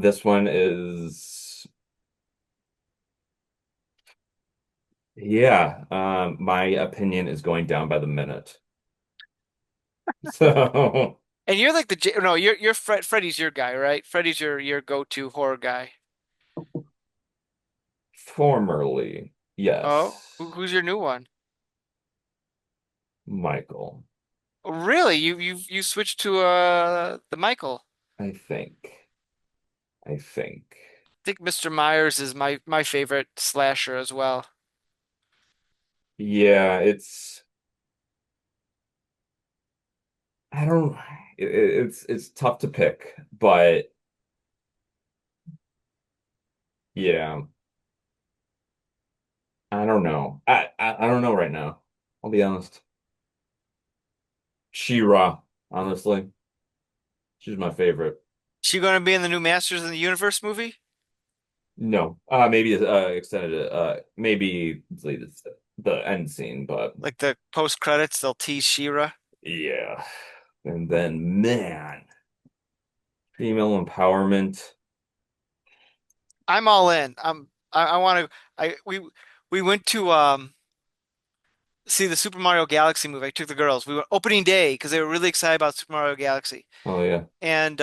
This one is, yeah, my opinion is going down by the minute. So And you're like no, you're Freddy's your guy, right? Freddy's your go-to horror guy. formerly, Oh, yes, who's your new one? Michael, Oh, really? You switched to the Michael. I think. I think. I think Mr. Myers is my favorite slasher as well. Yeah, I don't it's tough to pick, but yeah, I don't know. I don't know right now. I'll be honest. She-Ra, honestly. She's my favorite. She gonna be in the new Masters in the Universe movie? No, maybe extended maybe deleted the end scene, but Like the post credits, they'll tease She-Ra. yeah. And then man, female empowerment. I'm all in. I want to. I we went to see the Super Mario Galaxy movie. I took the girls. We went opening day because they were really excited about Super Mario Galaxy, Oh yeah. and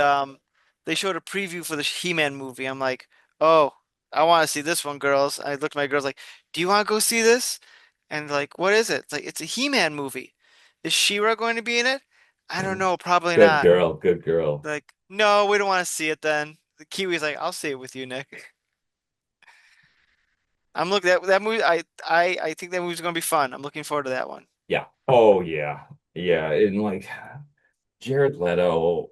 they showed a preview for the He-Man movie. I'm like, oh, I want to see this one, girls. I looked at my girls like, do you want to go see this? And like, what is it? It's like it's a He-Man movie. Is She-Ra going to be in it? I don't know. Probably Good not. girl, good girl. Like, no, we don't want to see it then. The Kiwi's like, I'll see it with you, Nick. I'm looking at that movie. I think that movie's gonna be fun. I'm looking forward to that one. Yeah. Oh yeah. Yeah. And like Jared Leto.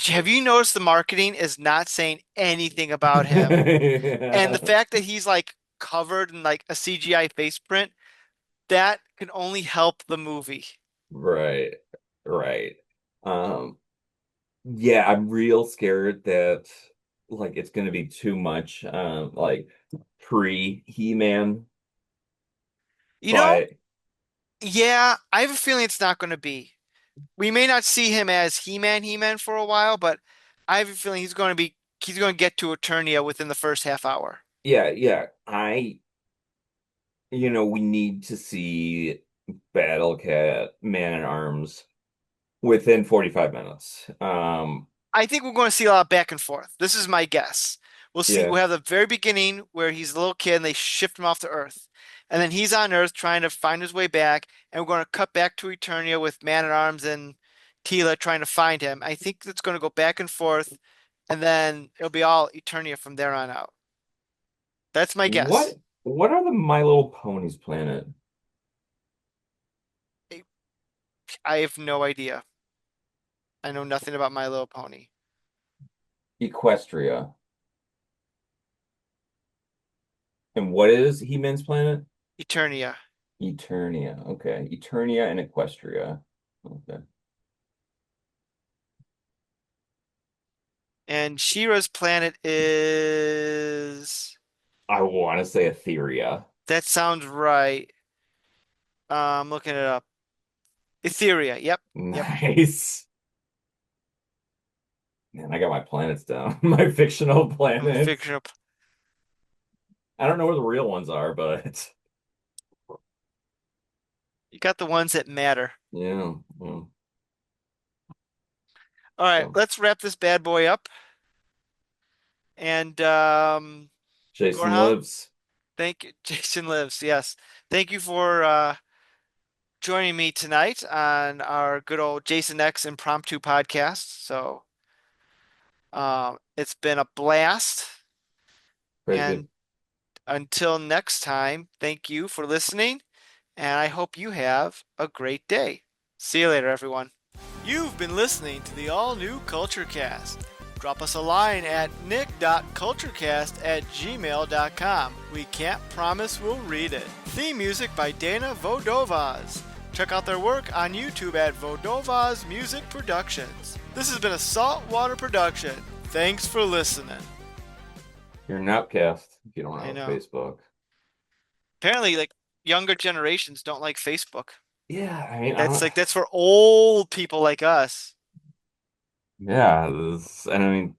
Have you noticed the marketing is not saying anything about him? And the fact that he's like covered in like a CGI face print, that can only help the movie. Right. Right. Um, yeah, I'm real scared that like it's gonna be too much like pre-He-Man, You know, but yeah, I have a feeling it's not gonna be. We may not see him as He-Man for a while, but I have a feeling he's gonna get to Eternia within the first half hour. yeah, yeah. We need to see Battle Cat Man at Arms within 45 minutes. I think we're going to see a lot of back and forth. This is my guess. Yeah. We'll have the very beginning where he's a little kid and they shift him off to Earth. And then he's on Earth trying to find his way back. And we're going to cut back to Eternia with Man-at-Arms and Tila trying to find him. I think it's going to go back and forth. And then it'll be all Eternia from there on out. That's my guess. What are the My Little Ponies planet? I I have no idea. I know nothing about My Little Pony. Equestria. And what is He-Man's planet? Eternia. Eternia. Okay. Eternia and Equestria. Okay. And She-Ra's planet is... I want to say Etheria. That sounds right. I'm looking it up. Etheria. Yep. Yep. Nice. Man, I got my planets down. My fictional I'm planets. fictional. I don't know where the real ones are, but You got the ones that matter. yeah. Yeah. All right, So let's wrap this bad boy up. And Jason Gorehound, lives. thank you. Jason lives. Yes. Thank you for joining me tonight on our good old Jason X impromptu podcast. So it's been a blast. Crazy. And until next time, thank you for listening. And I hope you have a great day. See you later, everyone. You've been listening to the all new Culture Cast. Drop us a line at nick.culturecast@gmail.com. We can't promise we'll read it. Theme music by Dana Vodovaz. Check out their work on YouTube at Vodovaz Music Productions. This has been a Saltwater production. Thanks for listening. You're an outcast if you don't I have a know. Facebook. Apparently, like younger generations don't like Facebook. Yeah, I mean, I That's don't. like that's for old people like us. Yeah, and I mean,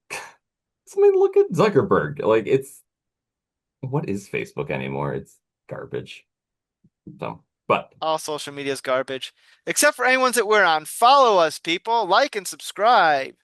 look at Zuckerberg. Like, what is Facebook anymore? It's garbage. So. But All social media is garbage, except for any ones that we're on. Follow us, people. Like and subscribe.